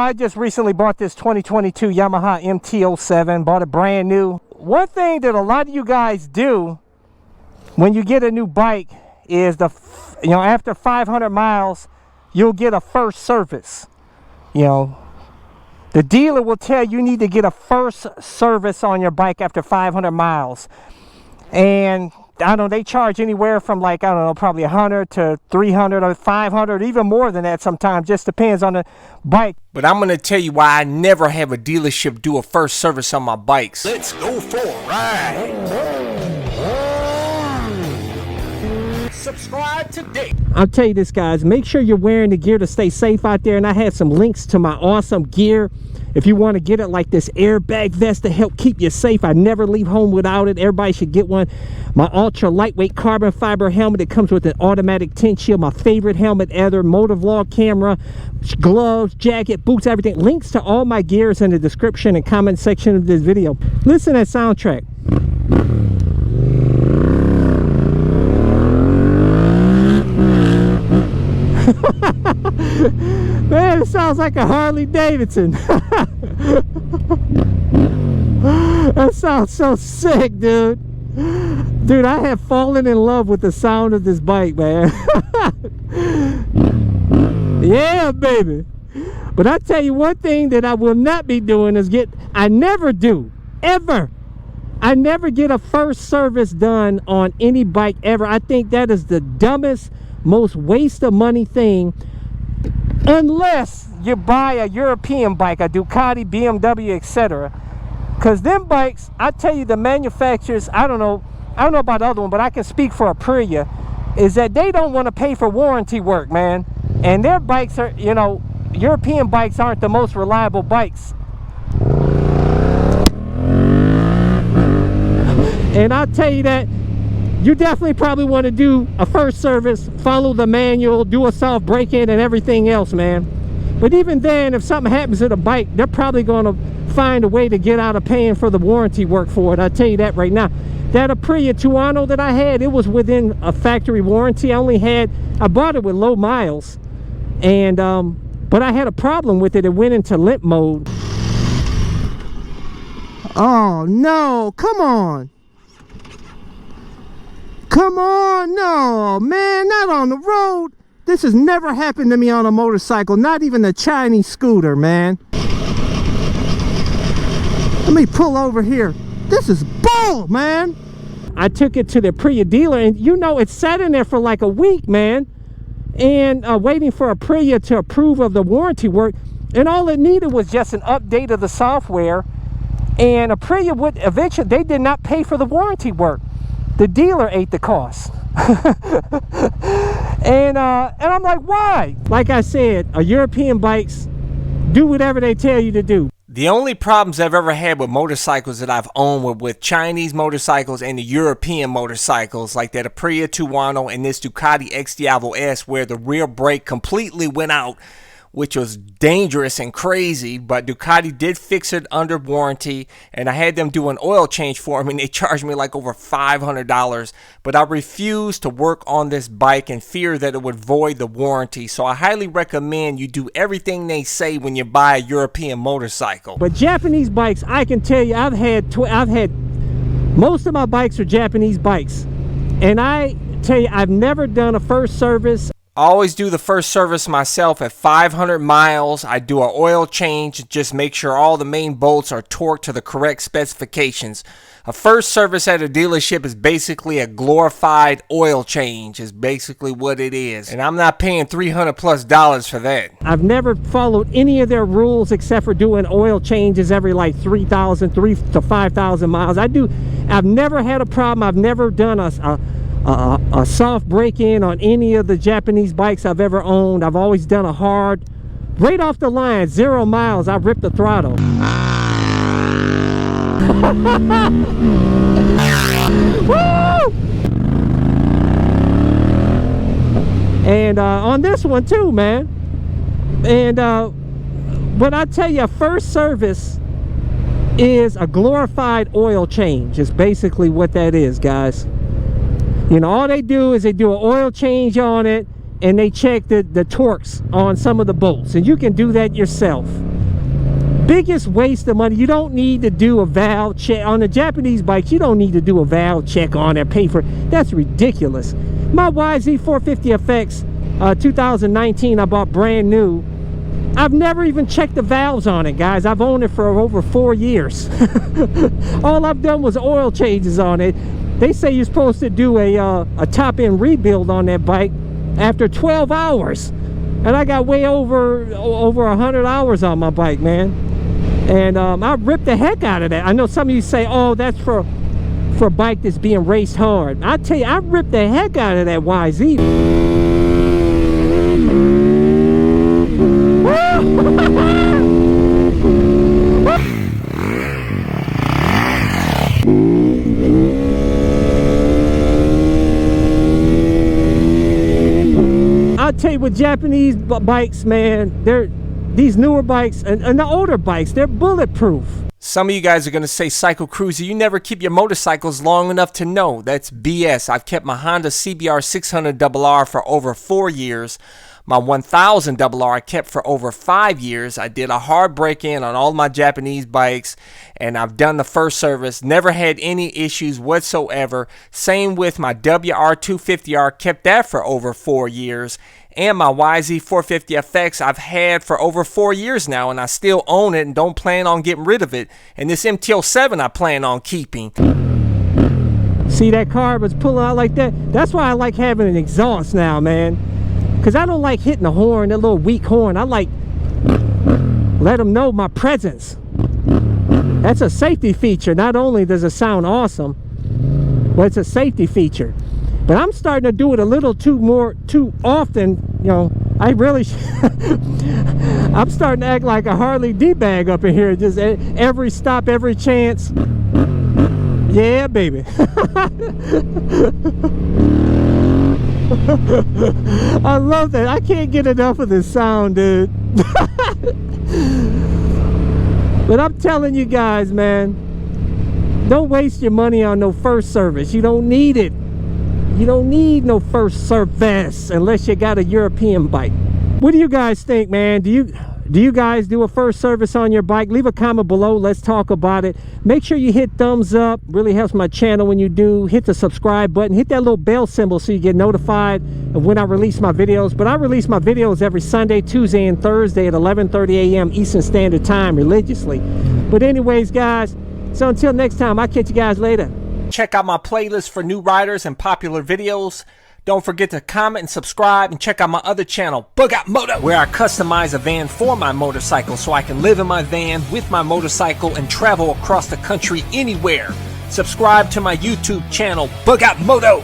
I just recently bought this 2022 Yamaha MT-07, bought it brand new. One thing that a lot of you guys do when you get a new bike is after 500 miles, you'll get a first service. The dealer will tell you need to get a first service on your bike after 500 miles. And I don't know, they charge anywhere from like, I don't know, probably 100 to 300 or 500, even more than that sometimes. Just depends on the bike. But I'm going to tell you why I never have a dealership do a first service on my bikes. Let's go for a ride. Subscribe today. I'll tell you this, guys, make sure you're wearing the gear to stay safe out there. And I had some links to my awesome gear if you want to get it, like this airbag vest to help keep you safe. I never leave home without it. Everybody should get one. My ultra lightweight carbon fiber helmet. It comes with an automatic tint shield. My favorite helmet ever. Motovlog camera, gloves, jacket, boots, everything. Links to all my gear is in the description and comment section of this video. Listen to that soundtrack. Man, it sounds like a Harley Davidson. That sounds so sick, dude. Dude, I have fallen in love with the sound of this bike, man. Yeah, baby. But I tell you one thing that I will not be doing is I never do, ever. I never get a first service done on any bike ever. I think that is the dumbest, most waste of money thing, unless you buy a European bike, a Ducati, BMW, etc. Because them bikes, I tell you, the manufacturers, I don't know about the other one, but I can speak for Aprilia, is that they don't want to pay for warranty work, man. And their bikes are, European bikes aren't the most reliable bikes. And I'll tell you that you definitely probably want to do a first service, follow the manual, do a soft break-in and everything else, man. But even then, if something happens to the bike, they're probably going to find a way to get out of paying for the warranty work for it. I'll tell you that right now. That Aprilia Tuono that I had, it was within a factory warranty. I bought it with low miles. And, but I had a problem with it. It went into limp mode. Oh, no, come on. Come on, no, man, not on the road. This has never happened to me on a motorcycle, not even a Chinese scooter, man. Let me pull over here. This is bull, man. I took it to the Aprilia dealer, and it sat in there for like a week, man. And waiting for Aprilia to approve of the warranty work. And all it needed was just an update of the software. And Aprilia would eventually, they did not pay for the warranty work. The dealer ate the cost. and I'm like, why? Like I said, European bikes do whatever they tell you to do. The only problems I've ever had with motorcycles that I've owned were with Chinese motorcycles and the European motorcycles, like that Aprilia Tuono and this Ducati X Diavolo S, where the rear brake completely went out, which was dangerous and crazy. But Ducati did fix it under warranty, and I had them do an oil change for me, and they charged me like over $500. But I refused to work on this bike in fear that it would void the warranty. So I highly recommend you do everything they say when you buy a European motorcycle. But Japanese bikes, I can tell you, I've had most of my bikes are Japanese bikes, and I tell you, I've never done a first service. I always do the first service myself at 500 miles. I do an oil change, just make sure all the main bolts are torqued to the correct specifications. A first service at a dealership is basically a glorified oil change, is basically what it is. And I'm not paying $300+ for that. I've never followed any of their rules except for doing oil changes every like 3,000 to 5,000 miles. I've never had a problem. I've never done a soft break-in on any of the Japanese bikes I've ever owned. I've always done a hard, right off the line, 0 miles, I ripped the throttle. Woo! And on this one too, man. And but I tell you, a first service is a glorified oil change. Is basically what that is, guys. All they do is they do an oil change on it, and they check the torques on some of the bolts, and you can do that yourself. Biggest waste of money. You don't need to do a valve check on the Japanese bikes. You don't need to do a valve check on it, pay for it. That's ridiculous. My YZ450FX 2019 I bought brand new. I've never even checked the valves on it, guys. I've owned it for over 4 years. All I've done was oil changes on it. They say you're supposed to do a top-end rebuild on that bike after 12 hours. And I got way over 100 hours on my bike, man. And I ripped the heck out of that. I know some of you say, oh, that's for a bike that's being raced hard. I tell you, I ripped the heck out of that YZ. I'll tell you, with Japanese bikes, man, these newer bikes and the older bikes, they're bulletproof. Some of you guys are going to say, Cycle Cruiser, you never keep your motorcycles long enough to know. That's BS. I've kept my Honda CBR 600RR for over 4 years. My 1000RR I kept for over 5 years. I did a hard break-in on all my Japanese bikes, and I've done the first service. Never had any issues whatsoever. Same with my WR250R, kept that for over 4 years. And my YZ450FX I've had for over 4 years now, and I still own it and don't plan on getting rid of it. And this MT-07 I plan on keeping. See that car was pulling out like that? That's why I like having an exhaust now, man. Because I don't like hitting the horn, that little weak horn. I like let them know my presence. That's a safety feature. Not only does it sound awesome, but it's a safety feature. But I'm starting to do it a little too often. You know, I really I'm starting to act like a Harley D-bag up in here. Just every stop, every chance. Yeah, baby. I love that. I can't get enough of this sound, dude. But I'm telling you guys, man, don't waste your money on no first service. You don't need it. You don't need no first service unless you got a European bike. What do you guys think, man? Do you guys do a first service on your bike? Leave a comment below. Let's talk about it. Make sure you hit thumbs up. Really helps my channel when you do. Hit the subscribe button. Hit that little bell symbol so you get notified of when I release my videos. But I release my videos every Sunday, Tuesday, and Thursday at 11:30 a.m. Eastern Standard Time religiously. But anyways, guys, so until next time, I'll catch you guys later. Check out my playlist for new riders and popular videos. Don't forget to comment and subscribe, and check out my other channel, Bug Out Moto, where I customize a van for my motorcycle so I can live in my van with my motorcycle and travel across the country anywhere. Subscribe to my YouTube channel, Bug Out Moto.